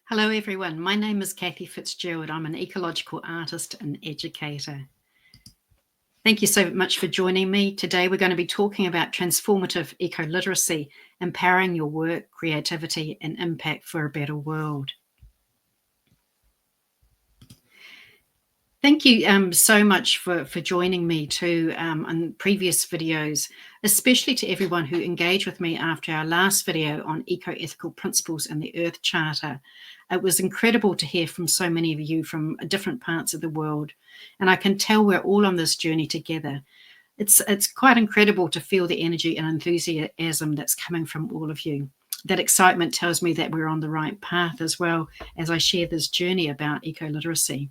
Hello everyone, my name is Cathy Fitzgerald. I'm an ecological artist and educator. Thank you so much for joining me. Today we're going to be talking about transformative eco-literacy, empowering your work, creativity and impact for a better world. Thank you so much for joining me too on previous videos, especially to everyone who engaged with me after our last video on eco-ethical principles and the Earth Charter. It was incredible to hear from so many of you from different parts of the world, and I can tell we're all on this journey together. It's quite incredible to feel the energy and enthusiasm that's coming from all of you. That excitement tells me that we're on the right path as well as I share this journey about eco-literacy.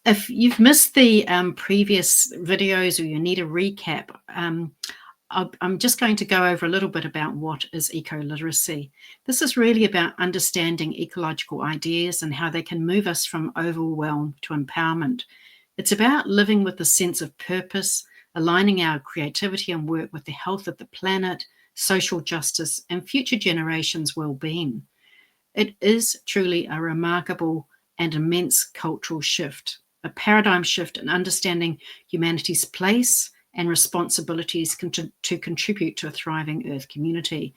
If you've missed the previous videos or you need a recap, I'm just going to go over a little bit about what is eco-literacy. This is really about understanding ecological ideas and how they can move us from overwhelm to empowerment. It's about living with a sense of purpose, aligning our creativity and work with the health of the planet, social justice, and future generations' well-being. It is truly a remarkable and immense cultural shift, a paradigm shift in understanding humanity's place and responsibilities to contribute to a thriving Earth community.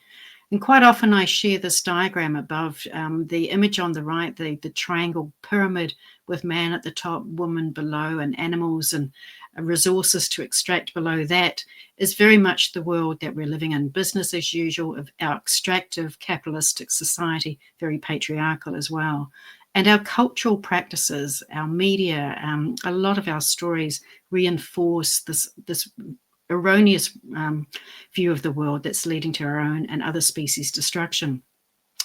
And quite often I share this diagram above, the image on the right, the triangle pyramid with man at the top, woman below, and animals and resources to extract below that is very much the world that we're living in. Business as usual, of our extractive capitalistic society, very patriarchal as well. And our cultural practices, our media, a lot of our stories reinforce this erroneous view of the world that's leading to our own and other species destruction.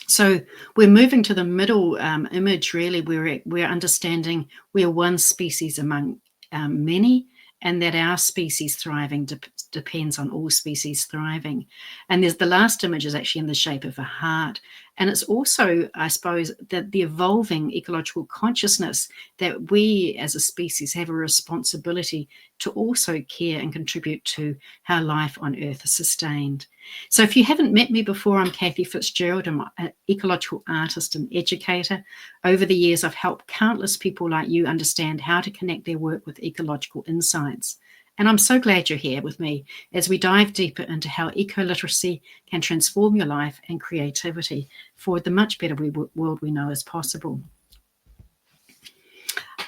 So we're moving to the middle image, really, where we're understanding we're one species among many, and that our species thriving depends on all species thriving. And there's the last image is actually in the shape of a heart. And it's also, I suppose, that the evolving ecological consciousness that we as a species have a responsibility to also care and contribute to how life on Earth is sustained. So if you haven't met me before, I'm Cathy Fitzgerald. I'm an ecological artist and educator. Over the years, I've helped countless people like you understand how to connect their work with ecological insights. And I'm so glad you're here with me as we dive deeper into how eco-literacy can transform your life and creativity for the much better world we know is possible.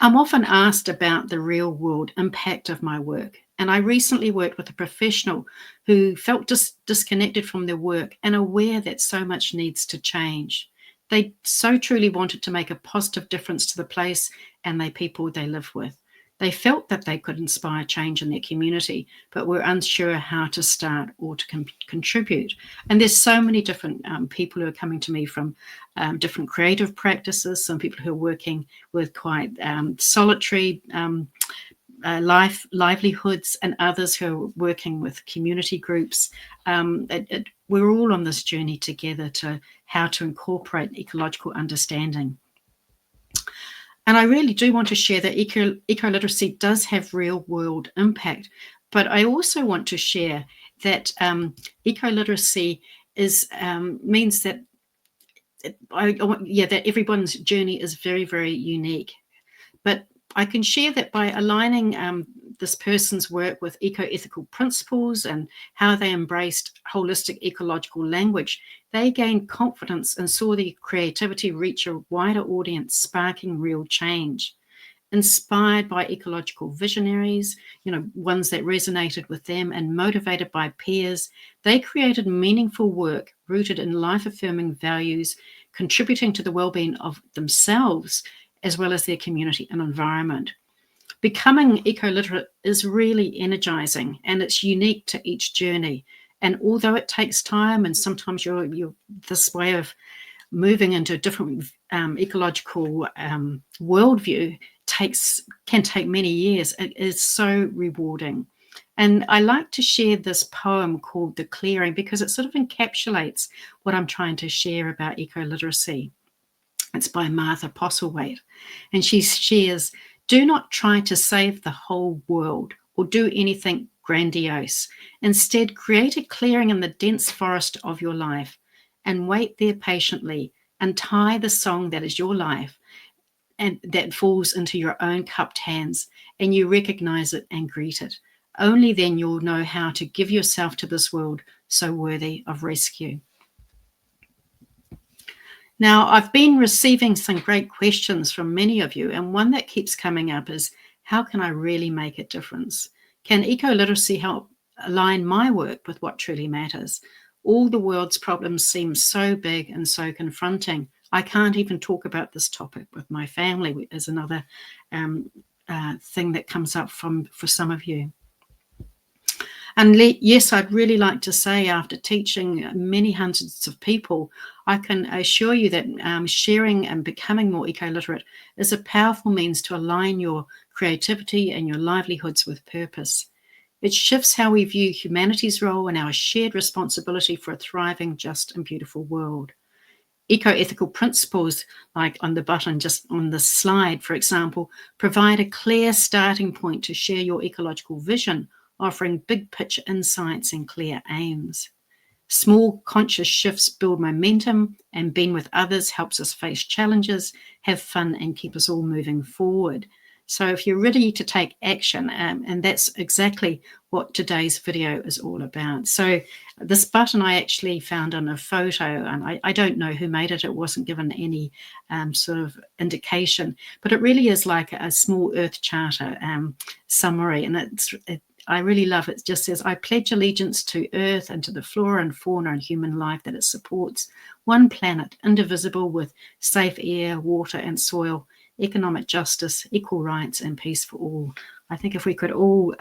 I'm often asked about the real world impact of my work. And I recently worked with a professional who felt disconnected from their work and aware that so much needs to change. They so truly wanted to make a positive difference to the place and the people they live with. They felt that they could inspire change in their community, but were unsure how to start or to contribute. And there's so many different people who are coming to me from different creative practices, some people who are working with quite solitary livelihoods, and others who are working with community groups. We're all on this journey together to how to incorporate ecological understanding. And I really do want to share that eco-literacy does have real world impact, but I also want to share that eco-literacy means that that everyone's journey is very, very unique. But I can share that by aligning this person's work with eco-ethical principles and how they embraced holistic ecological language, they gained confidence and saw their creativity reach a wider audience, sparking real change. Inspired by ecological visionaries, ones that resonated with them, and motivated by peers, they created meaningful work rooted in life-affirming values, contributing to the well-being of themselves as well as their community and environment. Becoming eco-literate is really energizing, and it's unique to each journey. And although it takes time, and sometimes you're this way of moving into a different ecological worldview can take many years, it is so rewarding. And I like to share this poem called The Clearing because it sort of encapsulates what I'm trying to share about eco-literacy. It's by Martha Postlethwaite, and she shares, "Do not try to save the whole world or do anything grandiose. Instead, create a clearing in the dense forest of your life and wait there patiently. Untie the song that is your life and that falls into your own cupped hands, and you recognize it and greet it. Only then you'll know how to give yourself to this world so worthy of rescue. Now, I've been receiving some great questions from many of you, and one that keeps coming up is, how can I really make a difference? Can eco-literacy help align my work with what truly matters? All the world's problems seem so big and so confronting. I can't even talk about this topic with my family, is another thing that comes up for some of you. And yes, I'd really like to say, after teaching many hundreds of people, I can assure you that sharing and becoming more eco-literate is a powerful means to align your creativity and your livelihoods with purpose. It shifts how we view humanity's role and our shared responsibility for a thriving, just and beautiful world. Eco-ethical principles, like on the button just on the slide, for example, provide a clear starting point to share your ecological vision, offering big picture insights and clear aims. Small conscious shifts build momentum, and being with others helps us face challenges, have fun, and keep us all moving forward. So if you're ready to take action, and that's exactly what today's video is all about. So this button I actually found on a photo, and I don't know who made it. It wasn't given any sort of indication, but it really is like a small Earth Charter summary, and I really love it. It just says, I pledge allegiance to Earth and to the flora and fauna and human life that it supports. One planet, indivisible, with safe air, water and soil, economic justice, equal rights and peace for all. I think if we could all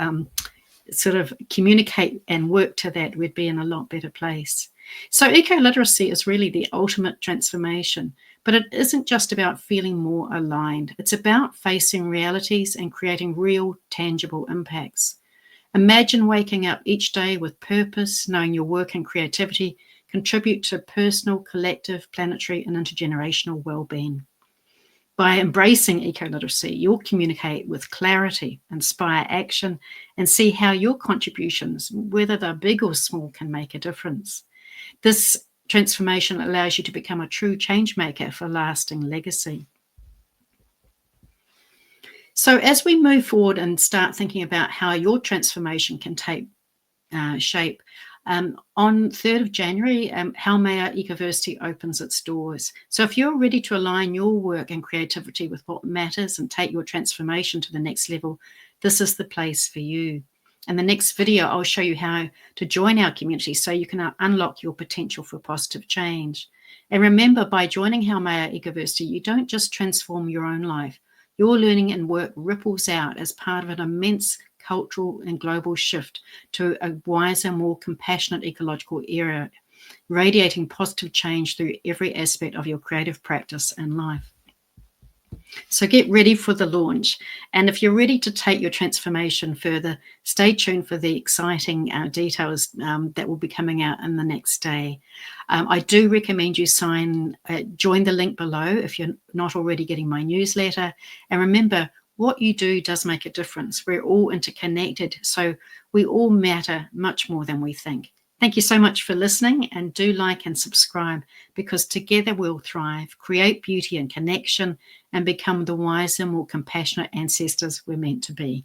sort of communicate and work to that, we'd be in a lot better place. So eco-literacy is really the ultimate transformation, but it isn't just about feeling more aligned. It's about facing realities and creating real, tangible impacts. Imagine waking up each day with purpose, knowing your work and creativity contribute to personal, collective, planetary, and intergenerational well-being. By embracing eco-literacy, you'll communicate with clarity, inspire action, and see how your contributions, whether they're big or small, can make a difference. This transformation allows you to become a true change maker for lasting legacy. So as we move forward and start thinking about how your transformation can take shape, on 3rd of January, Haumea Ecoversity opens its doors. So if you're ready to align your work and creativity with what matters and take your transformation to the next level, this is the place for you. In the next video, I'll show you how to join our community so you can unlock your potential for positive change. And remember, by joining Haumea Ecoversity, you don't just transform your own life. Your learning and work ripples out as part of an immense cultural and global shift to a wiser, more compassionate ecological era, radiating positive change through every aspect of your creative practice and life. So get ready for the launch. And if you're ready to take your transformation further, stay tuned for the exciting details that will be coming out in the next day. I do recommend you join the link below if you're not already getting my newsletter. And remember, what you do does make a difference. We're all interconnected, so we all matter much more than we think. Thank you so much for listening, and do like and subscribe, because together we'll thrive, create beauty and connection, and become the wiser, more compassionate ancestors we're meant to be.